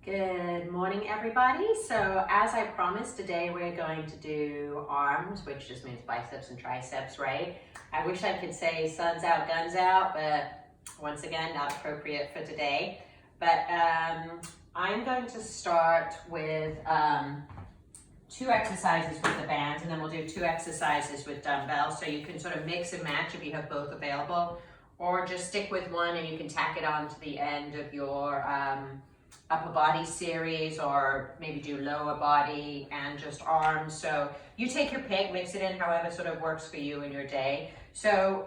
Good morning, everybody. So as I promised, today we're going to do arms, which just means biceps and triceps, right? I wish I could say sun's out, guns out, but once again, not appropriate for today. But I'm going to start with 2 exercises with the bands, and then we'll do 2 exercises with dumbbells. So you can sort of mix and match if you have both available, or just stick with one and you can tack it on to the end of your upper body series, or maybe do lower body and just arms. So you take your pick, mix it in however sort of works for you in your day. So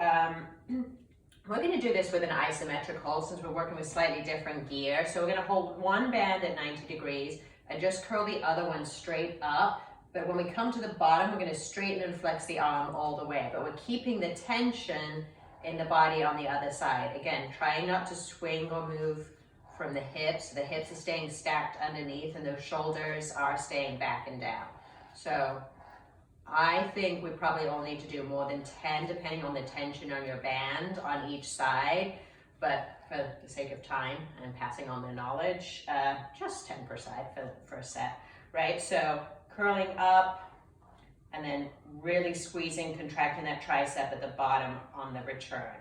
we're going to do this with an isometric hold since we're working with slightly different gear. So we're going to hold one band at 90 degrees and just curl the other one straight up. But when we come to the bottom, we're going to straighten and flex the arm all the way. But we're keeping the tension in the body on the other side. Again, trying not to swing or move from the hips. The hips are staying stacked underneath and those shoulders are staying back and down. So I think we probably all need to do more than 10 depending on the tension on your band on each side. But for the sake of time and passing on the knowledge, just 10 per side for a set, right? So curling up and then really squeezing, contracting that tricep at the bottom on the return.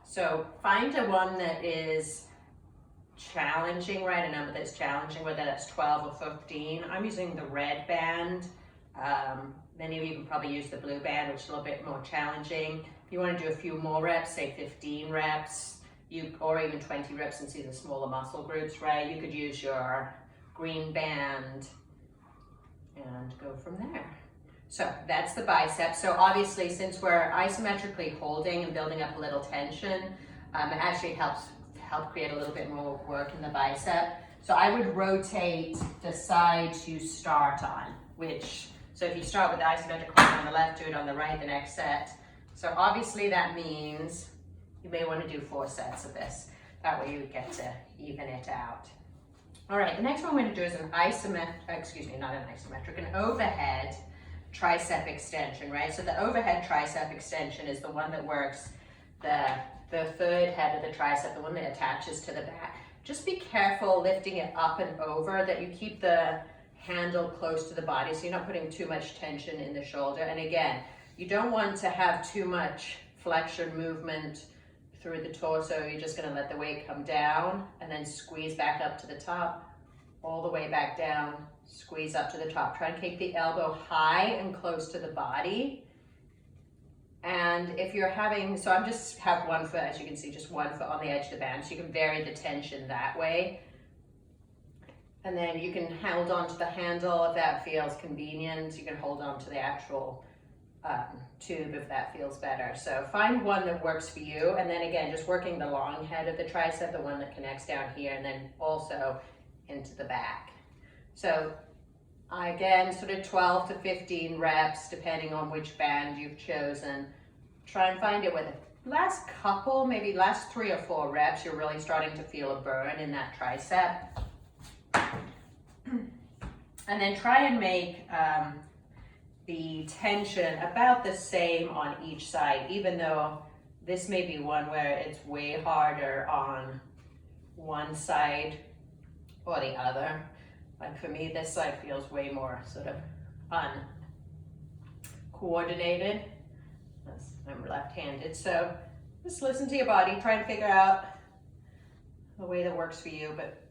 So find a one that is challenging, right? A number that's challenging, whether that's 12 or 15. I'm using the red band. Many of you can probably use the blue band, which is a little bit more challenging. If you want to do a few more reps, say 15 reps, or even 20 reps since these are smaller muscle groups, right? You could use your green band and go from there. So that's the bicep. So obviously, since we're isometrically holding and building up a little tension, it actually help create a little bit more work in the bicep. So I would rotate the side you start on, so if you start with the isometric hold on the left, do it on the right the next set. So obviously that means you may want to do 4 sets of this. That way you get to even it out. All right, the next one we're going to do is an an overhead tricep extension, right? So the overhead tricep extension is the one that works the third head of the tricep, the one that attaches to the back. Just be careful lifting it up and over, that you keep the handle close to the body so you're not putting too much tension in the shoulder. And again, you don't want to have too much flexion movement through the torso. You're just going to let the weight come down and then squeeze back up to the top, all the way back down, squeeze up to the top. Try and keep the elbow high and close to the body. And if you're having, so I'm just have one foot, as you can see, just one foot on the edge of the band, so you can vary the tension that way. And then you can hold on to the handle if that feels convenient. You can hold on to the actual tube if that feels better. So find one that works for you. And then again, just working the long head of the tricep, the one that connects down here, and then also into the back. So again, sort of 12 to 15 reps, depending on which band you've chosen. Try and find it with the last couple, maybe last 3 or 4 reps, you're really starting to feel a burn in that tricep. And then try and make the tension about the same on each side, even though this may be one where it's way harder on one side or the other. Like for me, this side feels way more sort of uncoordinated. I'm left-handed, so just listen to your body, try and figure out the way that works for you, but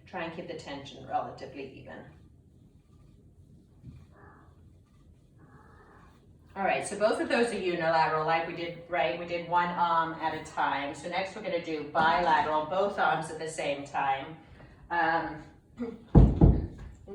try and keep the tension relatively even. All right, so both of those are unilateral, like we did, right? We did one arm at a time. So next we're going to do bilateral, both arms at the same time.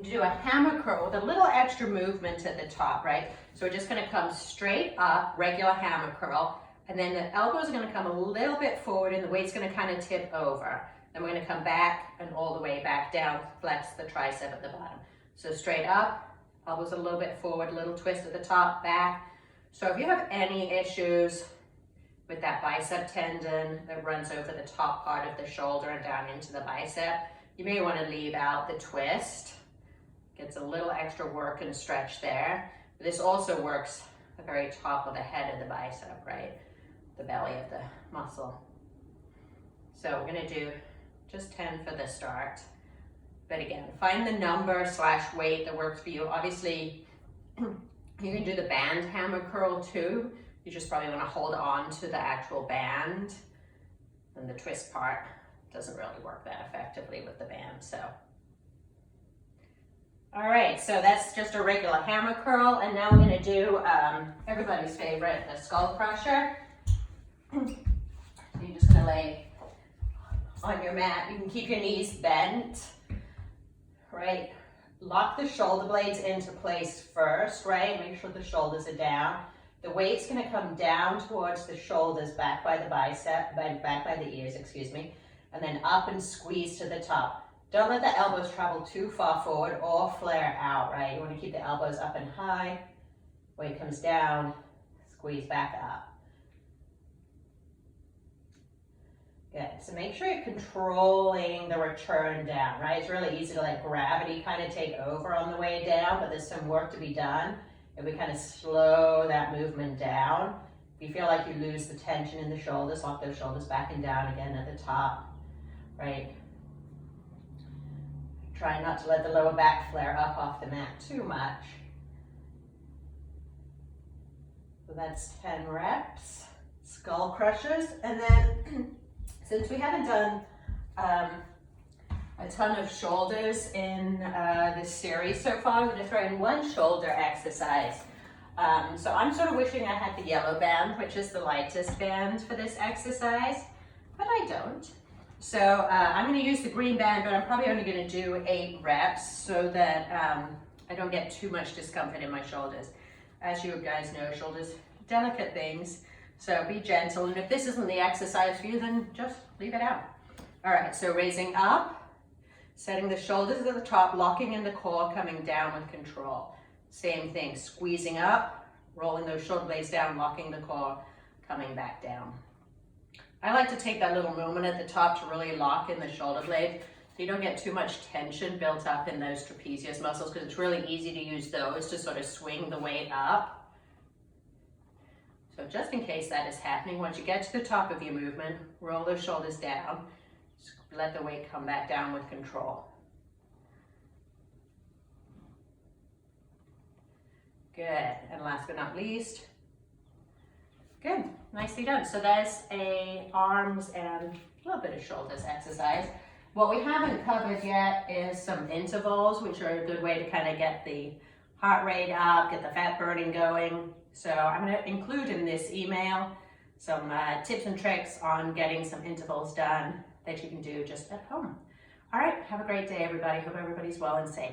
Do a hammer curl with a little extra movement at the top, right? So we're just going to come straight up, regular hammer curl, and then the elbows are going to come a little bit forward and the weight's going to kind of tip over. Then we're going to come back and all the way back down, flex the tricep at the bottom. So straight up, elbows a little bit forward, a little twist at the top, back. So if you have any issues with that bicep tendon that runs over the top part of the shoulder and down into the bicep, you may want to leave out the twist. Gets a little extra work and stretch there. This also works the very top of the head of the bicep, right? The belly of the muscle. So we're going to do just 10 for the start. But again, find the number / weight that works for you. Obviously, you can do the band hammer curl too. You just probably want to hold on to the actual band, and the twist part doesn't really work that effectively with the band. So, all right, so that's just a regular hammer curl, and now we're going to do everybody's favorite, the skull crusher. So you're just going to lay on your mat. You can keep your knees bent, right? Lock the shoulder blades into place first, right? Make sure the shoulders are down. The weight's going to come down towards the shoulders, back by the bicep, back by the ears, excuse me, and then up and squeeze to the top. Don't let the elbows travel too far forward or flare out, right? You want to keep the elbows up and high. Weight comes down, squeeze back up. Good, so make sure you're controlling the return down, right? It's really easy to let gravity kind of take over on the way down, but there's some work to be done. If we kind of slow that movement down, if you feel like you lose the tension in the shoulders, lock those shoulders back and down again at the top, right? Try not to let the lower back flare up off the mat too much. So that's 10 reps, skull crushers. And then since we haven't done a ton of shoulders in this series so far, I'm going to throw in one shoulder exercise. So I'm sort of wishing I had the yellow band, which is the lightest band for this exercise, but I don't. So I'm going to use the green band, but I'm probably only going to do 8 reps so that I don't get too much discomfort in my shoulders. As you guys know, shoulders, delicate things, so be gentle. And if this isn't the exercise for you, then just leave it out. All right, so raising up, setting the shoulders at the top, locking in the core, coming down with control. Same thing, squeezing up, rolling those shoulder blades down, locking the core, coming back down. I like to take that little moment at the top to really lock in the shoulder blade so you don't get too much tension built up in those trapezius muscles, because it's really easy to use those to sort of swing the weight up. So just in case that is happening, once you get to the top of your movement, roll those shoulders down, let the weight come back down with control. Good, and last but not least, good, nicely done. So that's a arms and a little bit of shoulders exercise. What we haven't covered yet is some intervals, which are a good way to kind of get the heart rate up, get the fat burning going. So I'm going to include in this email some tips and tricks on getting some intervals done that you can do just at home. All right, have a great day, everybody. Hope everybody's well and safe.